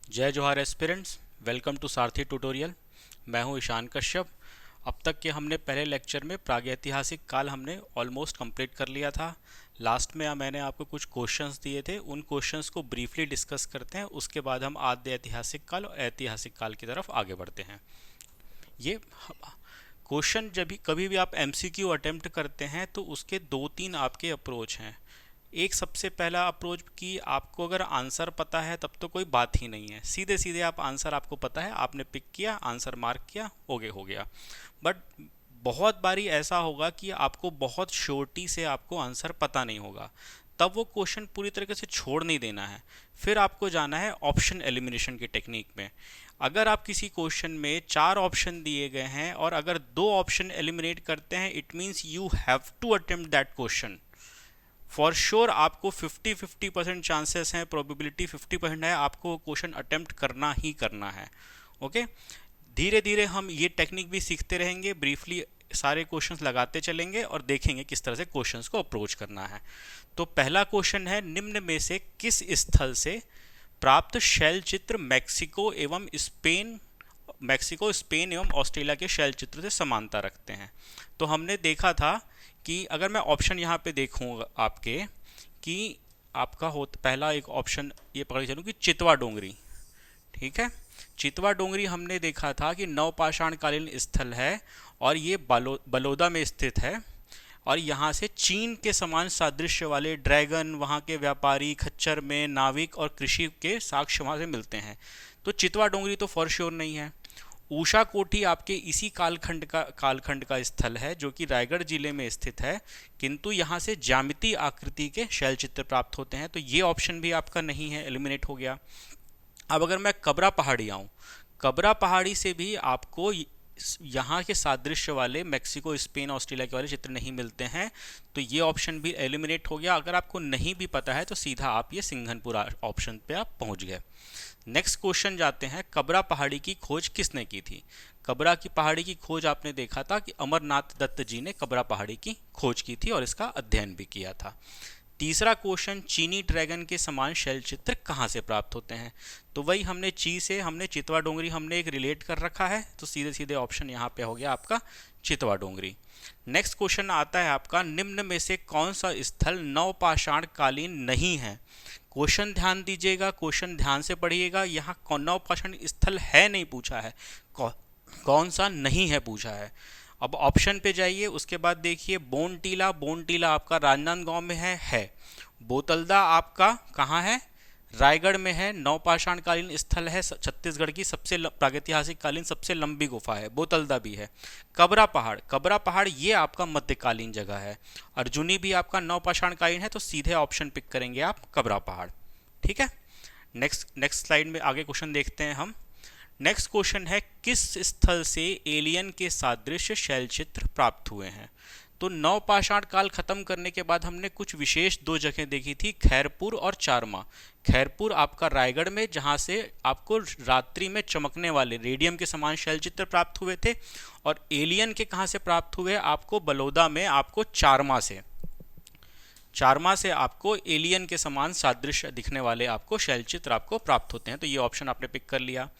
जय जोहार aspirants. Welcome to Sarathi tutorial. मैं हूं ईशान कश्यप। अब तक के हमने पहले लेक्चर में प्रागैतिहासिक काल हमने ऑलमोस्ट कंप्लीट कर लिया था। लास्ट में मैंने आपको कुछ क्वेश्चंस दिए थे, उन क्वेश्चंस को ब्रीफली डिस्कस करते हैं। उसके बाद हम आद्य ऐतिहासिक काल और ऐतिहासिक काल की तरफ आगे बढ़ते हैं। ये क्वेश्चन जब भी कभी भी आप एमसीक्यू अटेम्प्ट करते हैं तो उसके दो तीन आपके अप्रोच हैं। एक सबसे पहला अप्रोच कि आपको अगर आंसर पता है तब तो कोई बात ही नहीं है, सीधे सीधे आप आंसर आपको पता है, आपने पिक किया, आंसर मार्क किया, ओके हो गया। बट बहुत बारी ऐसा होगा कि आपको बहुत श्योरिटी से आपको आंसर पता नहीं होगा, तब वो क्वेश्चन पूरी तरीके से छोड़ नहीं देना है। फिर आपको जाना है ऑप्शन एलिमिनेशन की टेक्निक में। अगर आप किसी क्वेश्चन में चार ऑप्शन दिए गए हैं और अगर दो ऑप्शन एलिमिनेट करते हैं, it means you have to attempt that question. For sure आपको 50-50% चांसेस हैं, प्रोबेबिलिटी 50% है, आपको क्वेश्चन अटेम्प्ट करना ही करना है। ओके, धीरे धीरे हम ये टेक्निक भी सीखते रहेंगे, ब्रीफली सारे क्वेश्चंस लगाते चलेंगे और देखेंगे किस तरह से क्वेश्चंस को अप्रोच करना है। तो पहला क्वेश्चन है, निम्न में से किस स्थल से प्राप्त शैल चित्र मैक्सिको, स्पेन एवं ऑस्ट्रेलिया के शैल चित्र से समानता रखते हैं। तो हमने देखा था कि अगर मैं ऑप्शन यहाँ पे देखूँ आपके, कि आपका हो पहला एक ऑप्शन ये पकड़ के चलूँ कि चितवा डोंगरी। ठीक है, चितवा डोंगरी हमने देखा था कि नवपाषाण कालीन स्थल है और ये बलौदा में स्थित है। और यहाँ से चीन के समान सादृश्य वाले ड्रैगन, वहाँ के व्यापारी, खच्चर में नाविक और कृषि के साक्ष्य वहाँ से मिलते हैं। तो चितवा डोंगरी तो फॉर श्योर नहीं है। ऊषा कोठी आपके इसी कालखंड का स्थल है जो कि रायगढ़ जिले में स्थित है, किंतु यहाँ से ज्यामिति आकृति के शैल चित्र प्राप्त होते हैं, तो ये ऑप्शन भी आपका नहीं है, एलिमिनेट हो गया। अब अगर मैं कबरा पहाड़ी आऊँ, कबरा पहाड़ी से भी आपको यहाँ के सादृश्य वाले मैक्सिको, स्पेन, ऑस्ट्रेलिया के वाले चित्र नहीं मिलते हैं, तो ये ऑप्शन भी एलिमिनेट हो गया। अगर आपको नहीं भी पता है तो सीधा आप ये सिंघनपुर ऑप्शन पे आप पहुँच गए। नेक्स्ट क्वेश्चन जाते हैं, कबरा पहाड़ी की खोज किसने की थी? कबरा की पहाड़ी की खोज आपने देखा था कि अमरनाथ दत्त जी ने कबरा पहाड़ी की खोज की थी और इसका अध्ययन भी किया था। तीसरा क्वेश्चन, चीनी ड्रैगन के समान शैल चित्र कहाँ से प्राप्त होते हैं? तो वही हमने हमने चितवा डोंगरी हमने एक रिलेट कर रखा है, तो सीधे सीधे ऑप्शन यहाँ पे हो गया आपका चितवा डोंगरी। नेक्स्ट क्वेश्चन आता है आपका, निम्न में से कौन सा स्थल नवपाषाण कालीन नहीं है? क्वेश्चन ध्यान दीजिएगा, क्वेश्चन ध्यान से पढ़िएगा। यहाँ नवपाषाण स्थल है नहीं पूछा है, कौन सा नहीं है पूछा है। अब ऑप्शन पे जाइए, उसके बाद देखिए, बोनटीला आपका राजनांदगांव में है। बोतलदा आपका कहाँ है? रायगढ़ में है। नवपाषाण कालीन स्थल है, छत्तीसगढ़ की सबसे प्रागैतिहासिक कालीन सबसे लंबी गुफा है, बोतलदा भी है। कबरा पहाड़ ये आपका मध्यकालीन जगह है। अर्जुनी भी आपका नवपाषाण कालीन है, तो सीधे ऑप्शन पिक करेंगे आप, कबरा पहाड़। ठीक है, नेक्स्ट स्लाइड में आगे क्वेश्चन देखते हैं हम। नेक्स्ट क्वेश्चन है, किस स्थल से एलियन के सादृश्य शैलचित्र प्राप्त हुए हैं? तो नवपाषाण काल खत्म करने के बाद हमने कुछ विशेष दो जगह देखी थी, खैरपुर और चारमा। खैरपुर आपका रायगढ़ में, जहां से आपको रात्रि में चमकने वाले रेडियम के समान शैलचित्र प्राप्त हुए थे। और एलियन के कहां से प्राप्त हुए? आपको बलौदा में, आपको चारमा से आपको एलियन के समान सादृश्य दिखने वाले आपको शैलचित्र आपको प्राप्त होते हैं, तो ये ऑप्शन आपने पिक कर लिया।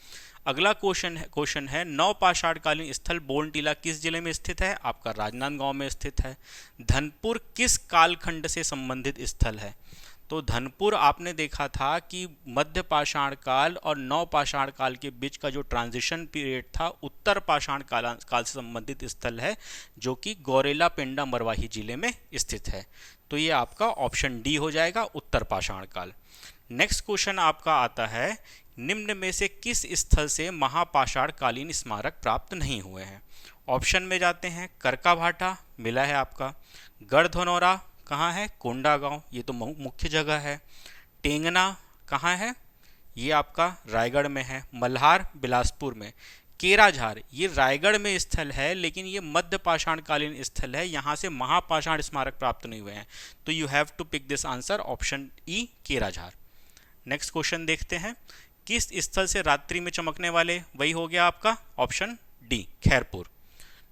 अगला क्वेश्चन है, नवपाषाण कालीन स्थल बोनटीला किस जिले में स्थित है? आपका राजनांदगांव में स्थित है। धनपुर किस कालखंड से संबंधित स्थल है? तो धनपुर आपने देखा था कि मध्य पाषाण काल और नवपाषाण काल के बीच का जो ट्रांजिशन पीरियड था, उत्तर पाषाण काल से संबंधित स्थल है, जो कि गौरेला पेंडा मरवाही जिले में स्थित है। तो ये आपका ऑप्शन डी हो जाएगा, उत्तर पाषाण काल। नेक्स्ट क्वेश्चन आपका आता है, निम्न में से किस स्थल से महापाषाण कालीन स्मारक प्राप्त नहीं हुए हैं? ऑप्शन में जाते हैं, करकाभाटा मिला है आपका, गढ़धनौरा कहाँ है? कोंडागांव, ये तो मुख्य जगह है। टेंगना कहाँ है? ये आपका रायगढ़ में है। मल्हार बिलासपुर में। केराझार ये रायगढ़ में स्थल है, लेकिन ये मध्य पाषाण कालीन स्थल है, यहाँ से महापाषाण स्मारक प्राप्त नहीं हुए हैं, तो you have to pick this answer, option E केराझार। नेक्स्ट क्वेश्चन देखते हैं, किस स्थल से रात्रि में चमकने वाले? वही हो गया आपका option D, Khairpur.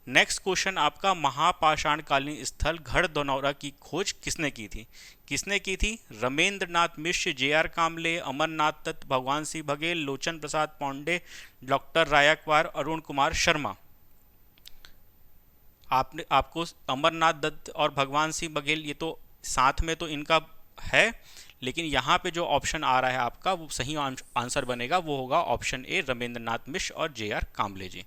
Next question आपका, महापाषाणकालीन स्थल गढ़धनौरा की खोज किसने की थी? किसने की थी? रमेंद्र नाथ मिश्र, जे आर कामले, अमरनाथ दत्त, भगवान सिंह बघेल, लोचन प्रसाद पांडे, डॉक्टर रायकवार, अरुण कुमार शर्मा। आपने आपको अमरनाथ दत्त और भगवान सिंह बघेल, ये तो साथ में तो इनका है, लेकिन यहाँ पे जो ऑप्शन आ रहा है आपका वो सही आंसर बनेगा, वो होगा ऑप्शन ए, रमेंद्र नाथ मिश्र और जे आर कामले जी।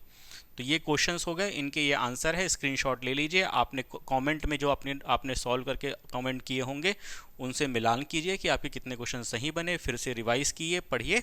तो ये क्वेश्चंस हो गए, इनके ये आंसर है, स्क्रीनशॉट ले लीजिए। आपने कमेंट में जो आपने सॉल्व करके कमेंट किए होंगे उनसे मिलान कीजिए कि आपके कितने क्वेश्चन सही बने, फिर से रिवाइज कीजिए, पढ़िए